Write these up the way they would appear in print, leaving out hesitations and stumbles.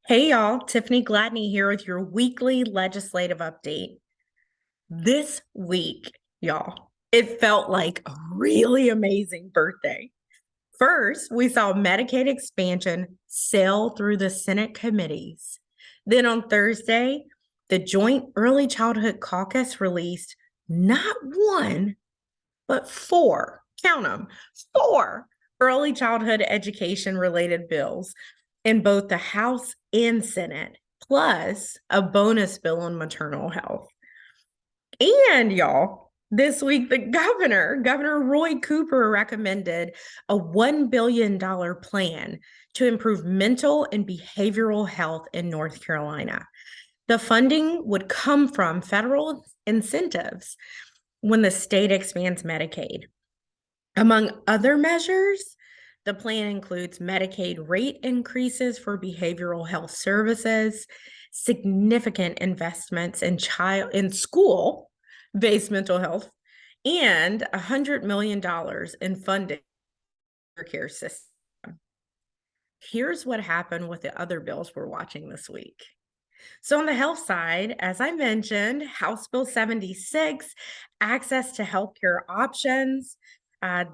Hey y'all, Tiffany Gladney here with your weekly legislative update. This week, y'all, it felt like a really amazing birthday. First, we saw Medicaid expansion sail through the Senate committees. Then on Thursday, the Joint Early Childhood Caucus released not one, but four, count them, four early childhood education related bills in both the House and Senate, plus a bonus bill on maternal health. And y'all, this week, Governor Roy Cooper, recommended a $1 billion plan to improve mental and behavioral health in North Carolina. The funding would come from federal incentives when the state expands Medicaid. Among other measures, the plan includes Medicaid rate increases for behavioral health services, significant investments in school-based mental health, and $100 million in funding for care system. Here's what happened with the other bills we're watching this week. So, on the health side, as I mentioned, House Bill 76, access to healthcare options.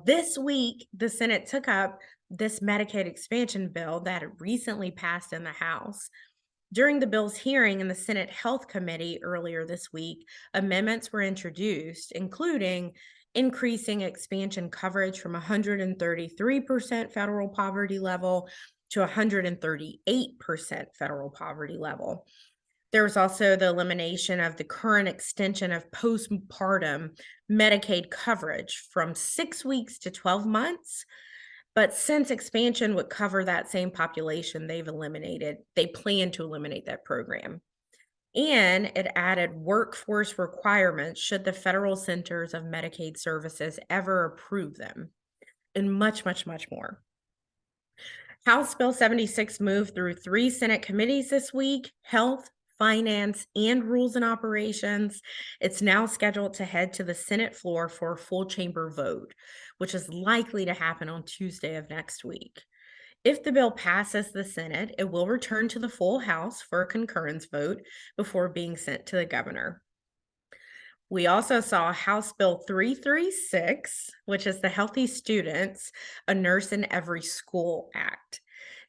This week, the Senate took up this Medicaid expansion bill that had recently passed in the House. During the bill's hearing in the Senate Health Committee earlier this week, amendments were introduced, including increasing expansion coverage from 133% federal poverty level to 138% federal poverty level. There was also the elimination of the current extension of postpartum Medicaid coverage from 6 weeks to 12 months. But since expansion would cover that same population, they plan to eliminate that program. And it added workforce requirements should the federal centers of Medicaid services ever approve them, and much, much, much more. House Bill 76 moved through 3 Senate committees this week: Health, Finance, and Rules and Operations. It's now scheduled to head to the Senate floor for a full chamber vote, which is likely to happen on Tuesday of next week. If the bill passes the Senate, it will return to the full House for a concurrence vote before being sent to the governor. We also saw House Bill 336, which is the Healthy Students, a Nurse in Every School Act.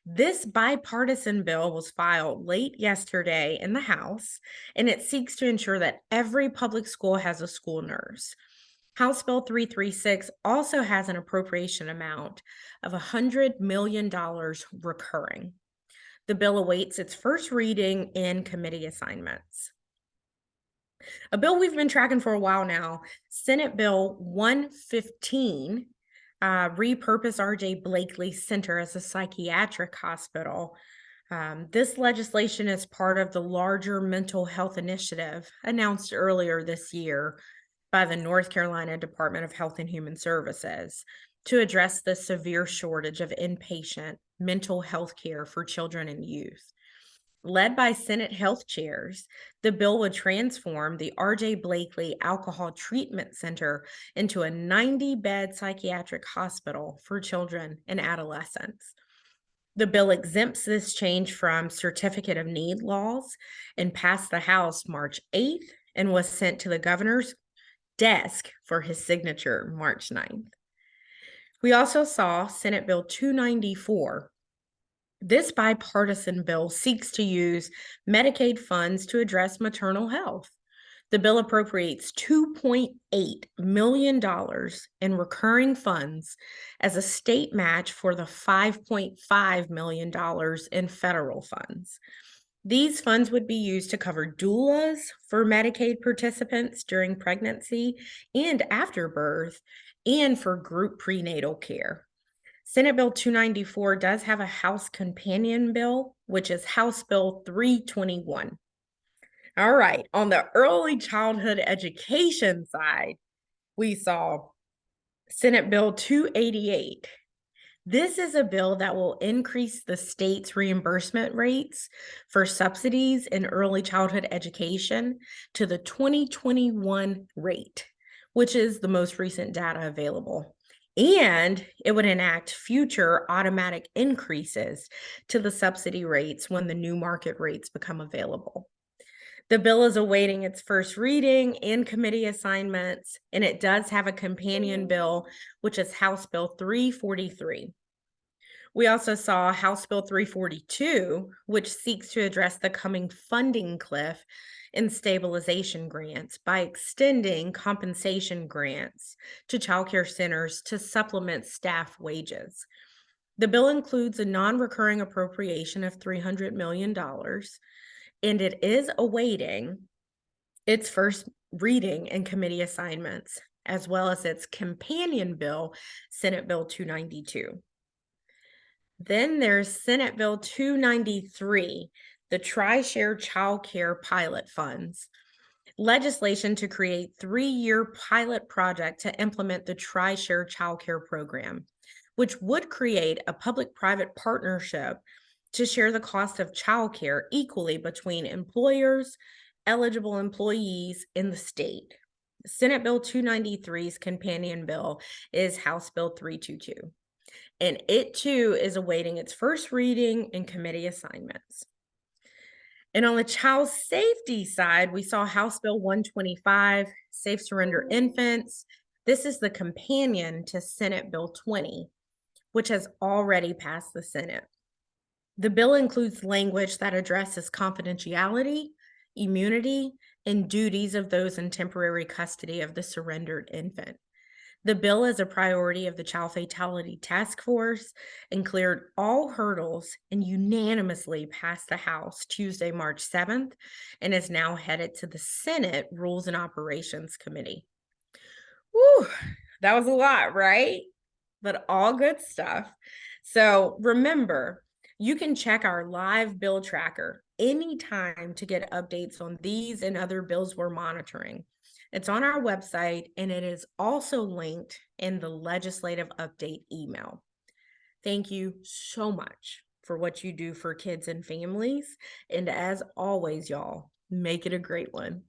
This bipartisan bill was filed late yesterday in the House, and it seeks to ensure that every public school has a school nurse. House Bill 336 also has an appropriation amount of $100 million recurring. The bill awaits its first reading in committee assignments. A bill we've been tracking for a while now, Senate Bill 115, repurpose R.J. Blakely Center as a psychiatric hospital. This legislation is part of the larger mental health initiative announced earlier this year by the North Carolina Department of Health and Human Services to address the severe shortage of inpatient mental health care for children and youth. Led by Senate health chairs, the bill would transform the R.J. Blakely Alcohol Treatment Center into a 90-bed psychiatric hospital for children and adolescents. The bill exempts this change from certificate of need laws and passed the House March 8th and was sent to the governor's desk for his signature March 9th. We also saw Senate Bill 294. This bipartisan bill seeks to use Medicaid funds to address maternal health. The bill appropriates $2.8 million in recurring funds as a state match for the $5.5 million in federal funds. These funds would be used to cover doulas for Medicaid participants during pregnancy and after birth, and for group prenatal care. Senate Bill 294 does have a House companion bill, which is House Bill 321. All right, on the early childhood education side, we saw Senate Bill 288. This is a bill that will increase the state's reimbursement rates for subsidies in early childhood education to the 2021 rate, which is the most recent data available. And it would enact future automatic increases to the subsidy rates when the new market rates become available. The bill is awaiting its first reading and committee assignments, and it does have a companion bill, which is House Bill 343. We also saw House Bill 342, which seeks to address the coming funding cliff in stabilization grants by extending compensation grants to childcare centers to supplement staff wages. The bill includes a non-recurring appropriation of $300 million, and it is awaiting its first reading and committee assignments, as well as its companion bill, Senate Bill 292. Then there's Senate Bill 293, the Tri-Share Child Care Pilot Funds. Legislation to create 3-year pilot project to implement the Tri-Share Child Care Program, which would create a public-private partnership to share the cost of childcare equally between employers, eligible employees, and the state. Senate Bill 293's companion bill is House Bill 322, and it too is awaiting its first reading and committee assignments. And on the child safety side, we saw House Bill 125, Safe Surrender Infants. This is the companion to Senate Bill 20, which has already passed the Senate. The bill includes language that addresses confidentiality, immunity, and duties of those in temporary custody of the surrendered infant. The bill is a priority of the Child Fatality Task Force and cleared all hurdles and unanimously passed the House Tuesday, March 7th, and is now headed to the Senate Rules and Operations Committee. Whew, that was a lot, right? But all good stuff. So remember, you can check our live bill tracker anytime to get updates on these and other bills we're monitoring. It's on our website, and it is also linked in the legislative update email. Thank you so much for what you do for kids and families. And as always, y'all, make it a great one.